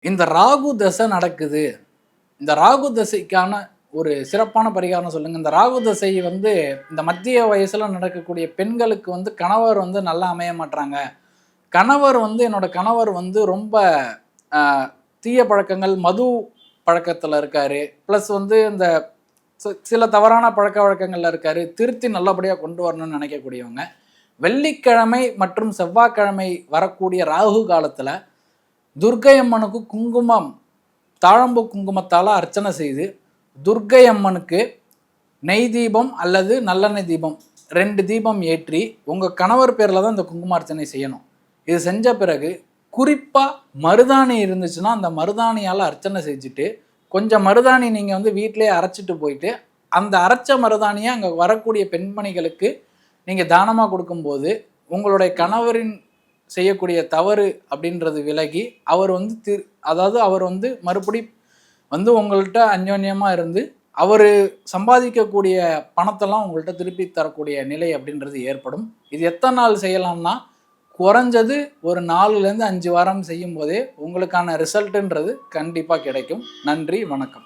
இந்த ராகு தசை நடக்குது. இந்த ராகு தசைக்கான ஒரு சிறப்பான பரிகாரம் சொல்லுங்க. இந்த ராகு தசை வந்து இந்த மத்திய வயசுல நடக்கக்கூடிய பெண்களுக்கு வந்து கணவர் வந்து நல்லா அமைய மாட்றாங்க. என்னோட கணவர் வந்து ரொம்ப அ தீய பழக்கங்கள், மது பழக்கத்துல இருக்காரு. பிளஸ் வந்து இந்த சில தவறான பழக்கவழக்கங்கள்ல இருக்காரு. திருத்தி நல்லபடியா கொண்டு வரணும்னு நினைக்கக்கூடியவங்க. வெள்ளிக்கிழமை மற்றும் செவ்வாய்க்கிழமை வரக்கூடிய ராகு காலத்துல துர்க்கை அம்மனுக்கு குங்குமம், தாழம்பூ குங்குமத்தால அர்ச்சனை செய்து, துர்க்கை அம்மனுக்கு நெய் தீபம் அல்லது நல்லெண்ணெய் தீபம் 2 தீபம் ஏற்றி, உங்க கணவர் பேர்ல தான் இந்த குங்குமார்ச்சனை செய்யணும். இது செஞ்ச பிறகு குறிப்பா மருதாணி இருந்துச்சுன்னா, அந்த மருதாணியால அர்ச்சனை செஞ்சுட்டு, கொஞ்சம் மருதாணி நீங்க வந்து வீட்டிலேயே அரைச்சிட்டு போயிட்டு, அந்த அரைச்ச மருதாணிய அங்க வரக்கூடிய பெண்மணிகளுக்கு நீங்க தானமா கொடுக்கும்போது, உங்களுடைய கணவரின் செய்யக்கூடிய தவறு அப்படின்றது விலகி, அவர் வந்து அதாவது அவர் வந்து மறுபடி வந்து உங்கள்ட்ட அந்யோன்யமா இருந்து, அவரு சம்பாதிக்கக்கூடிய பணத்தெல்லாம் உங்கள்ட்ட திருப்பி தரக்கூடிய நிலை அப்படின்றது ஏற்படும். இது எத்தன நாள் செய்யலாம்னா, குறைஞ்சது ஒரு 4லேருந்து 5 வாரம் செய்யும்போதே உங்களுக்கான ரிசல்ட்டுன்றது கண்டிப்பா கிடைக்கும். நன்றி, வணக்கம்.